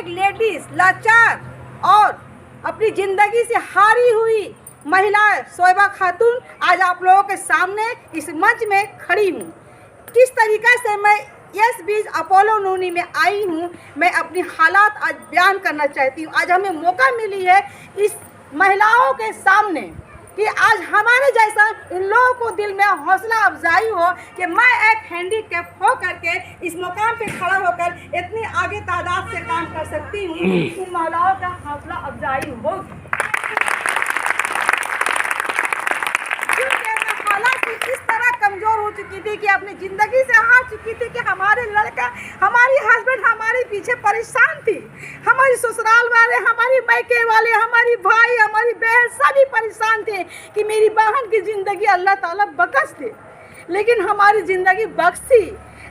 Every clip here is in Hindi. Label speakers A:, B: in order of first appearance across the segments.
A: एक लेडीज लाचार और अपनी ज़िंदगी से हारी हुई महिला शोएबा खातून आज आप लोगों के सामने इस मंच में खड़ी हूँ। किस तरीक़े से मैं यस बीज अपोलो नोनी में आई हूँ, मैं अपनी हालात आज बयान करना चाहती हूँ। आज हमें मौका मिली है इस महिलाओं के सामने कि आज हमारे जैसा इन लोगों को दिल में हौसला अफजाई हो कि मैं एक हैंडीकैप हो करके इस मुकाम पे खड़ा होकर इतनी आगे तादाद से काम कर सकती हूँ। इन महिलाओं का हौसला अफजाई हो। हालांकि इस तरह कमज़ोर हो चुकी थी कि अपनी ज़िंदगी से हार चुकी थी कि हमारे लड़का, हमारी हस्बैंड हमारे पीछे परेशान थी, हमारी ससुराल वाले, हमारी मायके वाले, हमारी भाई, हमारी बहन सभी परेशान थे कि मेरी बहन की ज़िंदगी अल्लाह ताला बख्श दे। लेकिन हमारी ज़िंदगी बख्शी।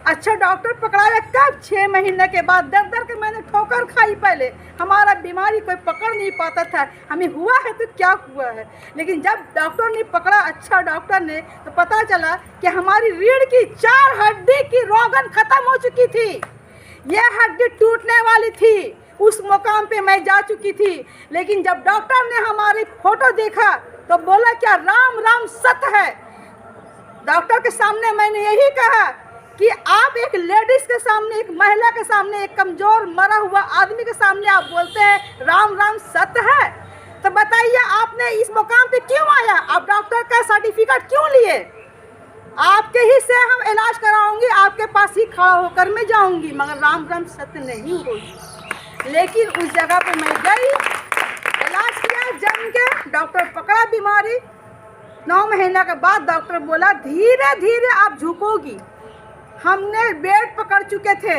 A: अच्छा डॉक्टर पकड़ाया कब? 6 महीने के बाद दर दर के मैंने ठोकर खाई। पहले हमारा बीमारी कोई पकड़ नहीं पाता था, हमें हुआ है तो क्या हुआ है। लेकिन जब डॉक्टर ने पकड़ा, अच्छा डॉक्टर ने, तो पता चला कि हमारी रीढ़ की 4 हड्डी की रोगन ख़त्म हो चुकी थी। यह हड्डी टूटने वाली थी। उस मुकाम पे मैं जा चुकी थी। लेकिन जब डॉक्टर ने हमारी फ़ोटो देखा तो बोला क्या राम राम सत्य है। डॉक्टर के सामने मैंने यही कहा कि आप एक लेडीज़ के सामने, एक महिला के सामने, एक कमज़ोर मरा हुआ आदमी के सामने आप बोलते हैं राम राम सत्य है। तो बताइए आपने इस मुकाम पे क्यों आया? आप डॉक्टर का सर्टिफिकेट क्यों लिए? आपके ही से हम इलाज कराऊंगी, आपके पास ही खड़ा होकर मैं जाऊंगी, मगर राम राम सत्य नहीं होगी। लेकिन उस जगह पे मैं गई, इलाज किया, जम के डॉक्टर पकड़ा बीमारी। 9 महीने के बाद डॉक्टर बोला धीरे धीरे आप झुकोगी। हमने बेड पकड़ चुके थे,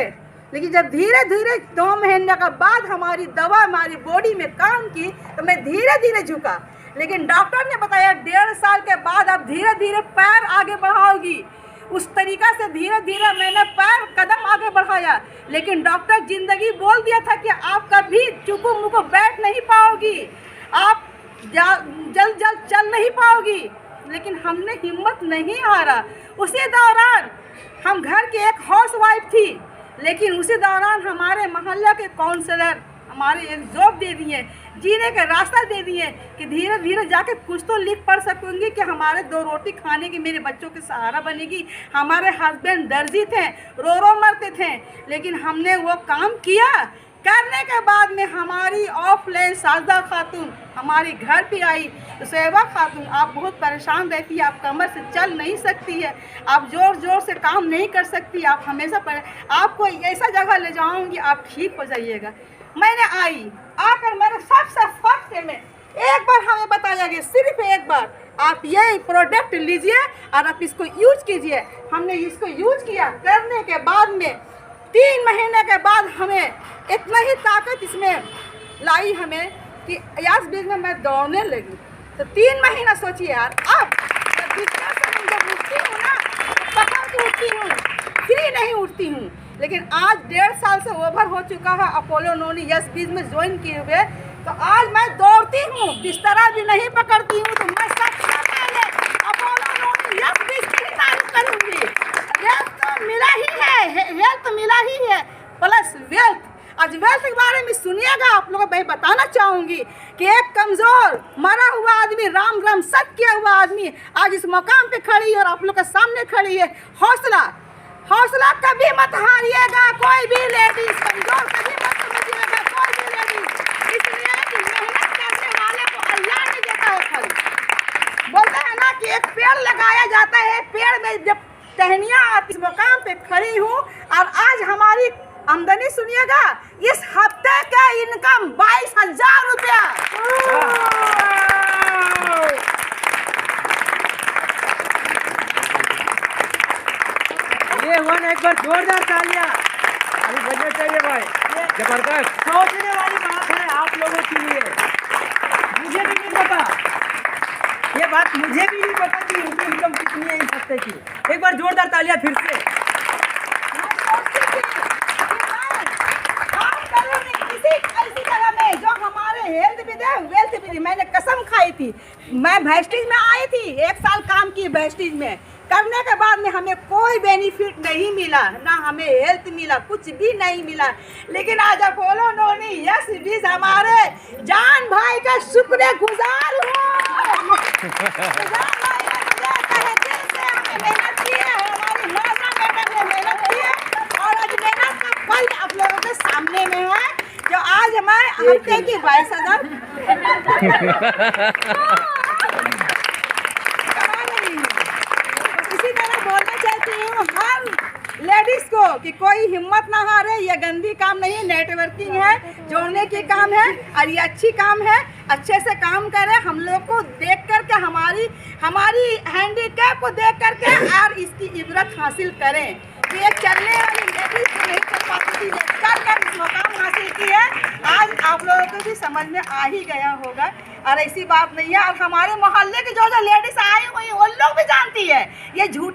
A: लेकिन जब धीरे धीरे 2 महीने के बाद हमारी दवा हमारी बॉडी में काम की तो मैं धीरे धीरे झुका। लेकिन डॉक्टर ने बताया 1.5 साल के बाद आप धीरे धीरे पैर आगे बढ़ाओगी। उस तरीक़ा से धीरे धीरे मैंने पैर कदम आगे बढ़ाया। लेकिन डॉक्टर ज़िंदगी बोल दिया था कि आप कभी चुको मुको बैठ नहीं पाओगी, आप जल्द जल्द चल नहीं पाओगी। लेकिन हमने हिम्मत नहीं हारा। उसी दौरान हम घर की एक हाउसवाइफ थी, लेकिन उसी दौरान हमारे मोहल्ले के काउंसलर हमारे एक जॉब दे दिए, जीने का रास्ता दे दिए कि धीरे धीरे जाके कुछ तो लिख पढ़ सकूँगी कि हमारे 2 रोटी खाने की मेरे बच्चों के सहारा बनेगी। हमारे हस्बैंड दर्जी थे, रो रो मरते थे, लेकिन हमने वो काम किया। करने के बाद में हमारी ऑफलाइन साजदा खातून हमारी घर पे आई। तो शोएबा खातून आप बहुत परेशान रहती है, आप कमर से चल नहीं सकती है, आप ज़ोर ज़ोर से काम नहीं कर सकती, आप हमेशा आपको ऐसा जगह ले जाऊंगी, आप ठीक हो जाइएगा। मैंने आकर मेरे सबसे फर्स्ट में एक बार हमें बताया गया, सिर्फ एक बार आप ये प्रोडक्ट लीजिए और आप इसको यूज कीजिए। हमने इसको यूज किया। करने के बाद में 3 महीने के बाद हमें इतना ही ताकत इसमें लाई हमें कि यास बीच में मैं दौड़ने लगी। तो 3 महीना सोचिए यार, अब जब उठती हूँ ना, पकड़ के उठती हूँ, फ्री नहीं उठती हूँ। लेकिन आज 1.5 साल से ओवर हो चुका है अपोलो नोनी यस बीज में ज्वाइन किए हुए। तो आज मैं दौड़ती हूँ, बिस्तरा भी नहीं पकड़ती हूँ। तो मैं सबसे पहले अपोलो नोनी यस बीज की तारीफ करूँगी। हेल्थ तो मिला ही है, हेल्थ तो मिला ही है, प्लस वेल्थ। आज वेल्थ के बारे में सुनिएगा, आप लोगों को मैं बताना चाहूँगी कि एक कमज़ोर मरा हुआ आदमी, राम राम सत्य किया हुआ आदमी आज इस मकाम पे खड़ी है और आप लोग के सामने खड़ी है। हौसला कभी मत हारिएगा, कोई भी लेडीज कमज़ोर कभी मत समझिएगा, कोई भी लेडीज, इसलिए कि मेहनत करने वाले को अल्लाह नहीं देता है फल। बोलते हैं ना कि एक पेड़ लगाया जाता है, पेड़ में जब टहनियाँ आती, इस मकाम पे खड़ी हूँ। और आज हमारी आमदनी सुनिएगा, इस हफ्ते का इनकम 22,000 रुपया।
B: ये हुआ ना, एक बार जोरदार तालियां अभी बजने चाहिए भाई, जबरदस्त। सोचने वाली बात है आप लोगों के लिए। मुझे भी नहीं पता, ये बात मुझे भी नहीं पता कि इनकी इनकम कितनी है इस हफ्ते की। एक बार जोरदार तालियां फिर से।
A: ऐसी जगह में जो हमारे हेल्थ भी दे, वेल्थ भी दे। मैंने कसम खाई थी, मैं वेस्टेज में आई थी, 1 साल काम की वेस्टेज में, करने के बाद में हमें कोई बेनिफिट नहीं मिला, ना हमें हेल्थ मिला, कुछ भी नहीं मिला। लेकिन आज अपोलो नोनी यस बीज हमारे जान भाई का शुक्रगुजार हूँ। जान भाई ने मुझे तहे दिल से हमें मेहनत की है, हमारी माता मैडम ने मेहनत की है और आज मेहनत का फल आप लोगों के सामने में है। जो आज हमारे हफ्ते की 22,000 इसी तरह बोलना चाहती हूँ हर लेडीज को कि कोई हिम्मत ना हारे। ये गंदी काम नहीं है, नेटवर्किंग है, जोड़ने की काम है और ये अच्छी काम है। अच्छे से काम करें, हम लोग को देख करके हमारी हैंडीकैप को देख करके और इसकी इबरत हासिल करें कि एक चलने वाली लेडीज को नहीं कर पाती थी, कर इस मुकाम हासिल की है। आज आप लोगों को भी समझ में आ ही गया होगा और ऐसी बात नहीं है। और हमारे मोहल्ले की जो लेडीज आई हुई उन लोग भी जानती है ये झूठी